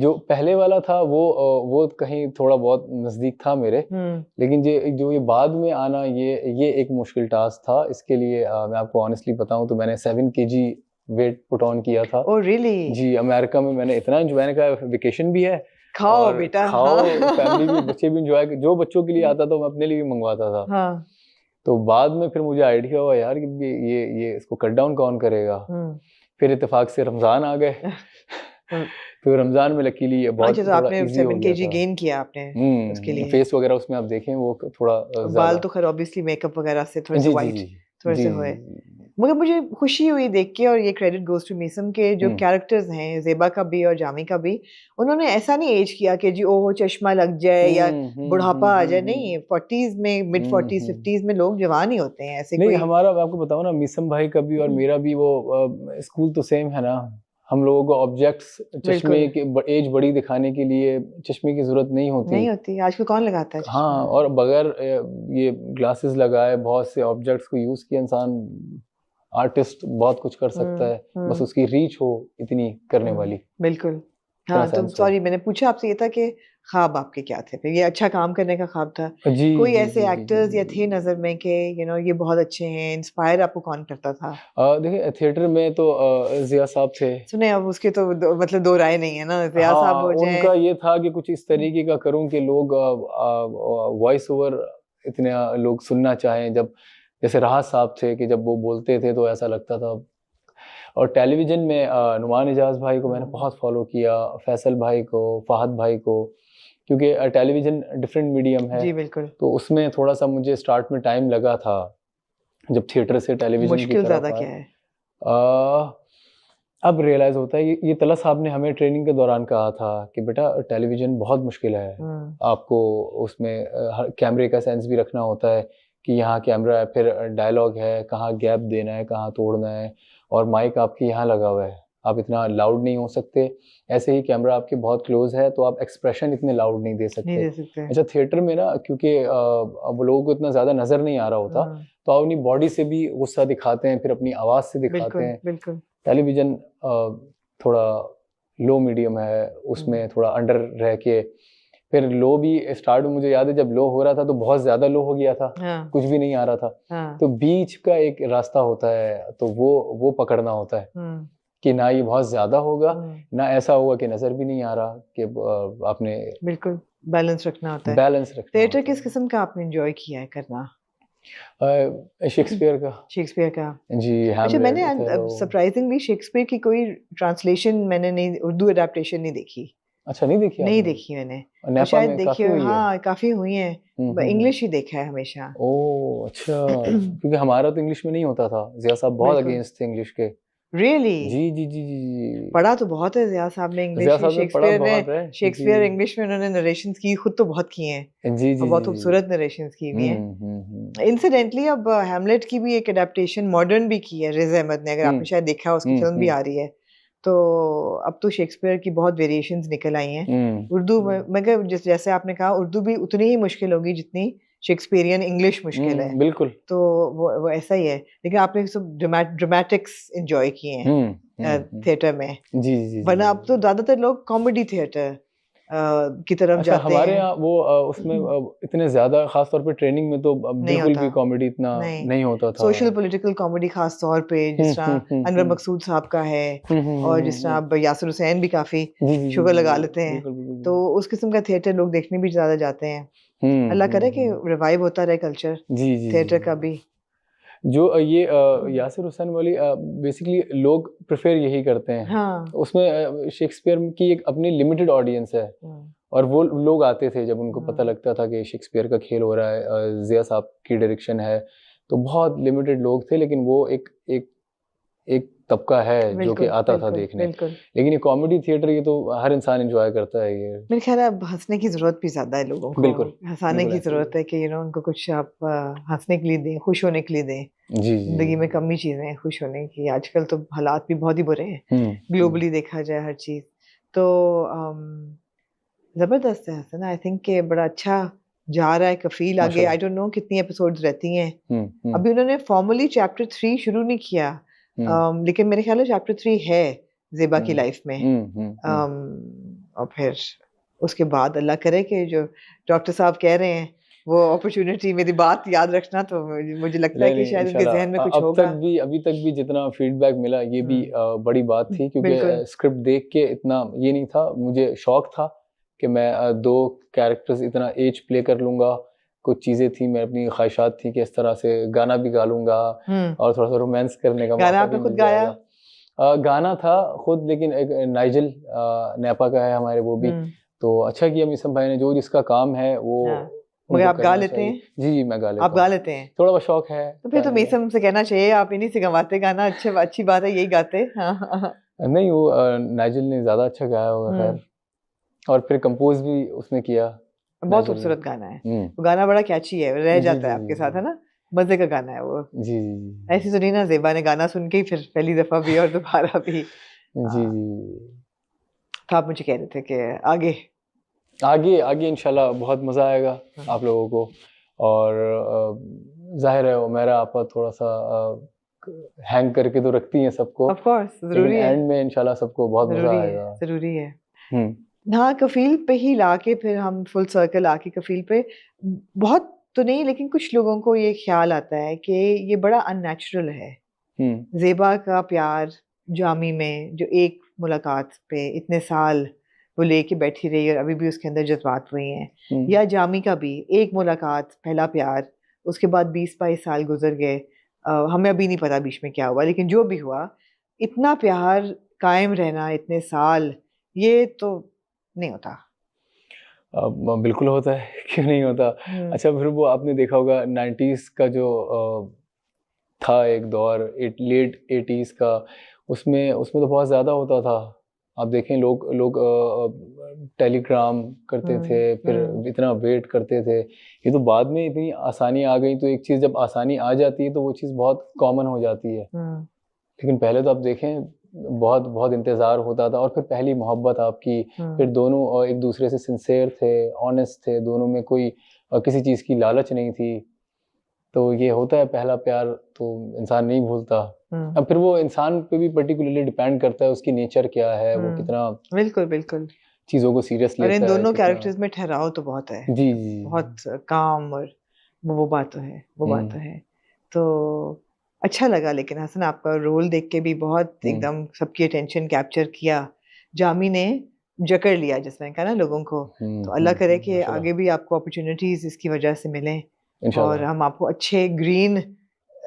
जो पहले वाला था वो कहीं थोड़ा बहुत नज़दीक था मेरे, लेकिन जो ये बाद में आना ये एक मुश्किल टास्क था। इसके लिए मैं आपको ऑनेस्टली बताऊं तो मैंने 7 केजी वेट पुट ऑन किया था। Oh really? जी, अमेरिका में मैंने इतना एंजॉय, मैंने कहा वेकेशन भी है खाओ और बेटा, खाओ, हाँ। फैमिली भी, बच्चे भी एंजॉय, जो बच्चों के लिए आता था मैं अपने लिए भी मंगवाता था। हाँ। तो बाद में फिर मुझे आइडिया हुआ यार कि ये इसको कट डाउन कौन करेगा। फिर इत्तेफाक से रमज़ान आ गए। तो रमज़ान में लकीली ये बहुत अच्छा, तो थोड़ा आपने इजी हो 7 गया केजी था। गेन किया आपने उसके लिए? फेस वगैरह उसमें आप देखें वो थोड़ा बाल ज़्यादा। तो खैर ऑब्वियसली मेकअप वगैरह से थोड़े से जी जी वाइट जी थोड़े जी से हुए। मगर मुझे खुशी हुई देख के, और ये क्रेडिट गोज़ टू मीसम के जो कैरेक्टर्स हैं, ज़ेबा का भी और जामी का भी, उन्होंने ऐसा नहीं एज किया कि जी ओह चश्मा लग जाए या बुढ़ापा आ जाए। नहीं, 40s में, मिड 40s 50s में लोग जवान ही होते हैं, ऐसे नहीं कोई। हमारा, मैं आपको बताऊं ना, मीसम भाई का भी और मेरा भी वो स्कूल तो सेम है ना। हम लोगों को ऑब्जेक्ट्स, चश्मे की एज बड़ी दिखाने के लिए चश्मे की जरूरत नहीं होती। आजकल कौन लगाता है चश्मा? हाँ, और बगैर ये ग्लासेस लगाए बहुत से ऑब्जेक्ट्स को यूज किए इंसान, आर्टिस्ट बहुत कुछ कर सकता है, बस उसकी रीच हो इतनी करने वाली। बिल्कुल। हाँ, तो सॉरी मैंने पूछा आपसे ये था कि ख्वाब आपके क्या थे? फिर ये अच्छा काम करने का ख्वाब था? जी कोई जी ऐसे जी जी एक्टर्स या जी थे नज़र में कि ये बहुत अच्छे हैं, इंस्पायर आपको कौन करता था? देखिए थिएटर में तो जिया साहब थे। सुने, अब उसके तो मतलब दो राय नहीं है ना, जिया साहब हाँ, हो जाए। उनका ये था कि कुछ इस तरीके का करूं कि लोग वॉइस ओवर इतने लोग सुनना चाहें। जब जैसे राहत साहब थे कि जब वो बोलते थे तो ऐसा लगता था। और टेलीविज़न में नुमान इजाज़ भाई को मैंने बहुत फॉलो किया, फैसल भाई को, फ़हद भाई को, क्योंकि टेलीविज़न डिफरेंट मीडियम है। जी बिल्कुल। तो उसमें थोड़ा-सा मुझे स्टार्ट में टाइम लगा था, जब थिएटर से टेलीविज़न की मुश्किल तरफ ज़्यादा आए। क्या है? अब रियलाइज़ होता है, ये तलत साहब ने हमें ट्रेनिंग के दौरान कहा था कि बेटा टेलीविज़न बहुत मुश्किल है। आपको उसमें कैमरे का सेंस भी रखना होता है कि यहाँ कैमरा है, फिर डायलॉग है, कहाँ गैप देना है, कहाँ तोड़ना है, और माइक आपके यहाँ लगा हुआ है, आप इतना लाउड नहीं हो सकते। ऐसे ही कैमरा आपके बहुत क्लोज़ है तो आप एक्सप्रेशन इतने लाउड नहीं दे सकते। अच्छा, थिएटर में ना, क्योंकि अब लोगों को इतना ज़्यादा नज़र नहीं आ रहा होता, तो आप अपनी बॉडी से भी गुस्सा दिखाते हैं, फिर अपनी आवाज़ से दिखाते हैं। बिल्कुल। टेलीविज़न थोड़ा लो मीडियम है, उसमें थोड़ा अंडर रह के, फिर लो भी स्टार्ट में मुझे याद है जब लो हो रहा था तो बहुत ज़्यादा लो हो गया था, कुछ भी नहीं आ रहा था। तो बीच का एक रास्ता होता है, तो वो पकड़ना होता है कि ना ये बहुत ज़्यादा होगा, ना ऐसा होगा कि नज़र भी नहीं आ रहा, कि आपने बिल्कुल बैलेंस रखना होता है। बैलेंस रखना थिएटर होता किस किस्म का आपने एंजॉय किया है करना? शेक्सपियर का। शेक्सपियर का। जी, अच्छा, मैंने हैमलेट, ओथेलो। सरप्राइजिंगली शेक्सपियर की कोई ट्रांसलेशन मैंने नहीं, उर्दू एडaptation नहीं देखी। अच्छा, नहीं देखी नहीं आपने? देखी मैंने। और नेपा शायद में देखी काफ़ी हो, हुई है? हाँ, काफ़ी हुई हैं। इंग्लिश ही देखा है हमेशा। ओह! अच्छा, क्योंकि हमारा तो इंग्लिश में नहीं होता था। ज़िया साहब बहुत बिल्कुल। अगेंस्ट थे इंग्लिश के। रियली? जी, जी, जी, जी, जी। पढ़ा तो बहुत है ज़िया साहब ने ज़िया इंग्लिश, साहब ने पढ़ा बहुत है। शेक्सपियर जी। इंग्लिश में उन्होंने नरेशंस की, खुद तो बहुत की हैं, जी, और जी, बहुत जी, खूबसूरत जी। नरेशंस की हुई हैं। हुँ। इंसिडेंटली अब हैमलेट की भी एक एडaptation मॉडर्न भी की है रिज़ अहमद ने, अगर आपने शायद देखा हो, उसकी फिल्म भी आ रही है। तो अब तो शेक्सपियर की बहुत वेरिएशंस निकल आई हैं। उर्दू में मगर जैसे आपने कहा, उर्दू भी उतनी ही मुश्किल होगी जितनी शेक्सपियरियन इंग्लिश मुश्किल है। बिल्कुल। तो वो ऐसा ही है। लेकिन आपने सब ड्रामेटिक्स एन्जॉय किए हैं थिएटर में। जी, जी, जी, वरना अब तो जी। ज़्यादातर लोग कॉमेडी थिएटर की तरफ अच्छा, जाते हमारे हैं। यहाँ वो उसमें इतने ज़्यादा ख़ास तौर पे ट्रेनिंग में तो नहीं बिल्कुल होता। भी कॉमेडी इतना नहीं। नहीं होता था। सोशल पॉलिटिकल कॉमेडी ख़ास तौर पे, जिस तरह अनवर हुँ। मकसूद साहब का है, हुँ, हुँ, हुँ, और हुँ, जिस तरह हुँ। अब यासिर हुसैन भी काफ़ी जी, जी, जी, शुगर जी, लगा जी। लेते हैं। बिल्कुल, बिल्कुल, तो बिल्कुल। उस किस्म का थिएटर लोग देखने भी ज़्यादा जाते हैं। अल्लाह करे कि रिवाइव होता रहे कल्चर जी, जी, थिएटर का जी। भी। जो ये यासिर हुसैन वाली बेसिकली लोग प्रेफ़र यही करते हैं। हाँ। उसमें शेक्सपियर की एक अपनी लिमिटेड ऑडियंस है, और वो लोग आते थे जब उनको पता लगता था कि शेक्सपियर का खेल हो रहा है, ज़िया साहब की डायरेक्शन है, तो बहुत लिमिटेड लोग थे, लेकिन वो एक एक एक तबका है जो कि बिल्कुल, आता था बिल्कुल, देखने। बिल्कुल। लेकिन ये कॉमेडी थिएटर, ये तो हर इंसान एन्जॉय करता है ये। मेरे ख़्याल है अब हँसने की ज़रूरत भी ज़्यादा है लोगों को। बिल्कुल, हँसाने बिल्कुल की ऐसा ही ज़रूरत है। है कि उनको कुछ आप हँसने के लिए दें, खुश होने के लिए दें। जी, जी। ज़िंदगी में कम ही चीज़ें हैं खुश होने की। आजकल तो हालात भी बहुत ही बुरे हैं, ग्लोबली देखा जाए हर चीज़। तो ज़बरदस्त है हसन, आई थिंक कि बड़ा अच्छा जा रहा है कफ़ील आगे। आई माशाल्लाह। डोंट नो कितनी एपिसोड्स रहती हैं। हुँ। अभी उन्होंने फॉर्मली चैप्टर 3 शुरू नहीं किया, हुँ। लेकिन मेरे ख़्याल है चैप्टर 3 है ज़ेबा की हुँ। लाइफ़ में। हुँ। अम, और फिर उसके बाद अल्लाह करे कि जो डॉक्टर साहब कह रहे हैं वो अपॉर्चुनिटी, मेरी बात याद रखना, तो मुझे लगता है कि शायद उनके जहन में कुछ होगा। अभी तक भी जितना फीडबैक मिला ये भी बड़ी बात थी, क्योंकि स्क्रिप्ट देख के इतना ये नहीं था, मुझे शौक था कि मैं 2 कैरेक्टर्स इतना एज प्ले कर लूँगा। कुछ चीज़ें थी, मैं अपनी ख्वाहिशात थी कि इस तरह से गाना भी गा लूँगा और थोड़ा सा रोमांस करने का गाना आपने खुद गाया? गाना था खुद, लेकिन एक नाइजल नेपा का है हमारे, वो भी तो अच्छा किया मिसम भाई ने, जो जिसका काम है वो मगर आप गा लेते हैं? जी मैं गा लेता हूँ। आप गा लेते हैं? थोड़ा बहुत शौक है। तो फिर तो मीसम से कहना चाहिए आप इन्हीं से गवाते गाना, अच्छी बात है, यही गाते। नहीं वो नाइजल ने ज्यादा अच्छा गाया होगा खैर, और फिर कंपोज भी उसने किया। बहुत खूबसूरत गाना है वो, गाना बड़ा कैची है, रह जाता है आपके साथ, है ना, मजे का गाना है वो। जी ऐसी सुनी ना ज़ेबा ने गाना सुन के ही फिर पहली दफा भी और दोबारा भी। जी तो आप मुझे कह रहे थे कि आगे इंशाल्लाह बहुत मज़ा आएगा आप लोगों को, और जाहिर है मेरा आपा थोड़ा सा हैंग करके तो रखती हैं सबको, ऑफ कोर्स जरूरी है, एंड में इंशाल्लाह सबको बहुत मज़ा आएगा। जरूरी है। हाँ, कफील पे ही लाके फिर हम फुल सर्कल आके कफील पे, बहुत तो नहीं लेकिन कुछ लोगों को ये ख्याल आता है कि ये बड़ा अननेचुरल है। ज़ेबा का प्यार जामी में, जो एक मुलाकात पे इतने साल वो लेके बैठी रही और अभी भी उसके अंदर जज्बात हुए हैं, या जामी का भी एक मुलाकात, पहला प्यार, उसके बाद 20-22 साल गुजर गए, हमें अभी नहीं पता बीच में क्या हुआ, लेकिन जो भी हुआ, इतना प्यार कायम रहना इतने साल, ये तो नहीं होता। बिल्कुल होता है, क्यों नहीं होता। अच्छा, फिर वो आपने देखा होगा 90s का जो था एक दौर, लेट 80s का, उसमें तो बहुत ज़्यादा होता था। आप देखें लोग टेलीग्राम करते थे, फिर इतना वेट करते थे। ये तो बाद में इतनी आसानी आ गई, तो एक चीज़ जब आसानी आ जाती है तो वो चीज़ बहुत कॉमन हो जाती है। लेकिन पहले तो आप देखें बहुत बहुत इंतज़ार होता था, और फिर पहली मोहब्बत आपकी, फिर दोनों एक दूसरे से सिंसेयर थे, ऑनेस्ट थे, दोनों में कोई किसी चीज़ की लालच नहीं थी। तो ये होता है पहला प्यार, तो इंसान नहीं भूलता। अब फिर वो इंसान पे भी पर्टिकुलरली डिपेंड करता है, उसकी नेचर क्या है, वो कितना बिल्कुल चीज़ों को सीरियस लेता है। इन दोनों कैरेक्टर्स में ठहराव तो बहुत है, जी बहुत काम, और वो बात तो है, तो अच्छा लगा। लेकिन हसन, आपका रोल देख के भी बहुत एकदम सबकी अटेंशन कैप्चर किया, जामी ने जकड़ लिया जिसमें कहा ना लोगों को। तो अल्लाह करे कि आगे भी आपको अपॉर्चुनिटीज इसकी वजह से मिलें, और हम आपको अच्छे ग्रीन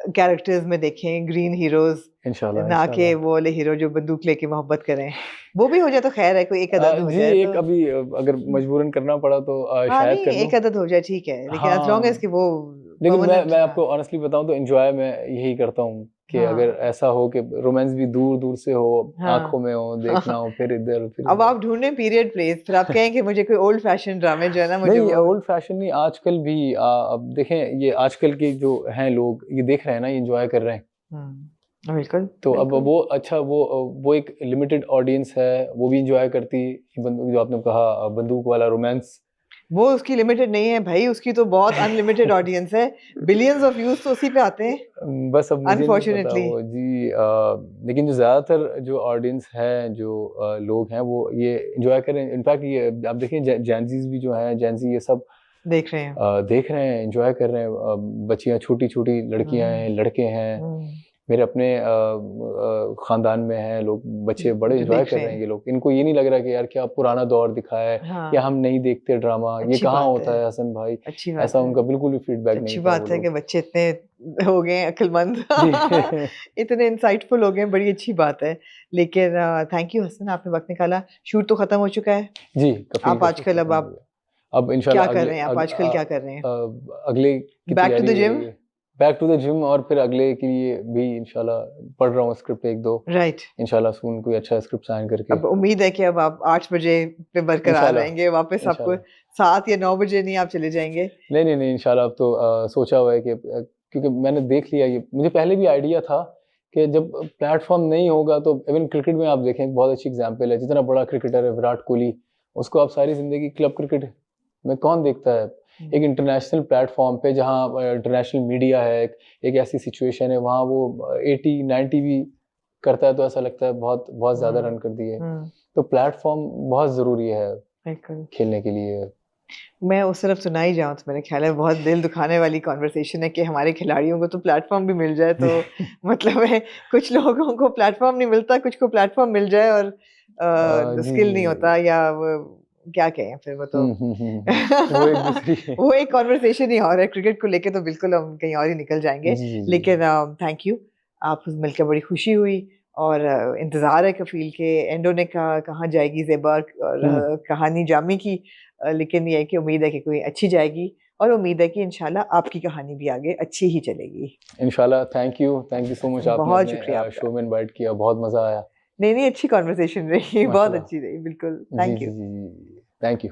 कैरेक्टर्स में देखें, ग्रीन हीरोज, ना कि वो वाले हीरो जो बंदूक लेके मोहब्बत करें। वो भी हो जाए तो खैर है, कोई एक अदद हो जाए एक अभी अगर मजबूरन करना पड़ा तो शायद कर लूं। एक अदद हो जाए ठीक है, लेकिन as long as कि वो, लेकिन मैं आपको ऑनेस्टली बताऊं तो एंजॉय मैं यही करता हूँ कि अगर ऐसा हो कि रोमांस भी दूर दूर से हो, आंखों में हो, देखना हो, फिर इधर फिर अब आप ढूंढने पीरियड प्लेस, फिर आप कहें कि मुझे कोई ओल्ड फैशन ड्रामे जो है ना, मुझे नहीं ओल्ड फैशन नहीं, आजकल भी अब देखें, ये आजकल के जो हैं लोग ये देख रहे हैं ना, ये एंजॉय कर रहे हैं। बिल्कुल। तो अब वो अच्छा, वो एक लिमिटेड ऑडियंस है, वो भी एंजॉय करती, जो आपने कहा बंदूक वाला रोमांस, वो उसकी लिमिटेड नहीं है भाई, उसकी तो बहुत अनलिमिटेड ऑडियंस है, बिलियंस ऑफ व्यूज तो उसी पे आते हैं। बस अब मुझे नहीं पता वो जी, लेकिन जो ज़्यादातर जो ऑडियंस है, जो लोग हैं, वो ये एंजॉय करें। इनफैक्ट ये आप देखें जेनजीज भी जो हैं, जेनजी ये सब देख रहे हैं, एंजॉय कर रहे हैं। बच्चियाँ, छोटी छोटी लड़कियाँ हैं, लड़के हैं, मेरे अपने खानदान में हैं लोग, बच्चे बड़े एंजॉय कर रहे हैं ये लोग। इनको ये नहीं लग रहा कि यार क्या पुराना दौर दिखा है, या हम नहीं देखते ड्रामा, ये कहाँ होता है हसन भाई, ऐसा उनका बिल्कुल भी फीडबैक नहीं था। अच्छी बात है कि बच्चे इतने हो गए अक्लमंद, इतने इंसाइटफुल हो गए, बड़ी अच्छी बात है। लेकिन थैंक यू हसन, आपने वक्त निकाला। शूट तो खत्म हो चुका है जी, आप आजकल अब इंशाल्लाह क्या कर रहे हैं? आप आजकल क्या कर रहे हैं? अगले back to the gym, back to the gym, और फिर अगले के लिए भी इंशाल्लाह पढ़ रहा हूँ स्क्रिप्ट 1-2, राइट, इंशाल्लाह सून कोई अच्छा स्क्रिप्ट साइन करके। अब उम्मीद है कि अब आप 8 बजे पे बरकरार रहेंगे वापस, आपको 7 या 9 बजे नहीं आप चले जाएंगे? नहीं इंशाल्लाह। अब तो सोचा हुआ है कि क्योंकि मैंने देख लिया, ये मुझे पहले भी आइडिया था कि जब प्लेटफॉर्म नहीं होगा तो इवन क्रिकेट में आप देखें, बहुत अच्छी एग्जाम्पल है, जितना बड़ा क्रिकेटर है विराट कोहली, उसको आप सारी जिंदगी क्लब क्रिकेट में कौन देखता है। एक इंटरनेशनल प्लेटफॉर्म पे जहाँ इंटरनेशनल मीडिया है, एक ऐसी सिचुएशन है, वहाँ वो 80-90 भी करता है तो ऐसा लगता है बहुत बहुत ज़्यादा रन कर दिए। तो प्लेटफॉर्म बहुत ज़रूरी है बिल्कुल। खेलने के लिए। मैं उस तरफ सुना ही जाऊँ तो मेरे ख्याल है बहुत दिल दुखाने वाली कॉन्वर्सेशन है कि हमारे खिलाड़ियों को तो प्लेटफॉर्म भी मिल जाए, तो मतलब है कुछ लोगों को प्लेटफॉर्म नहीं मिलता, कुछ को प्लेटफॉर्म मिल जाए और जी, स्किल जी, नहीं जी। होता, या वो क्या कहें फिर वो तो वो एक दूसरी वो एक कॉन्वर्सेशन ही और है। क्रिकेट को लेके तो बिल्कुल हम कहीं और ही निकल जाएंगे, जी, जी, जी। लेकिन थैंक यू, आपसे मिलकर बड़ी खुशी हुई। और इंतज़ार है कफ़ील के एंडो ने कहाँ जाएगी ज़ेबा और हुँ, कहानी जामी की, लेकिन ये है कि उम्मीद है कि कोई अच्छी जाएगी, और उम्मीद है कि इंशाल्लाह आपकी कहानी भी आगे अच्छी ही चलेगी। इंशाल्लाह। थैंक यू सो मच, आपने बहुत अपने शुक्रिया आपका। शो में इनवाइट किया, बहुत मज़ा आया। नहीं, नहीं, अच्छी कन्वर्सेशन रही, बहुत माशाल्लाह। अच्छी रही, बिल्कुल। जी, थैंक जी, यू। जी, जी। Thank you.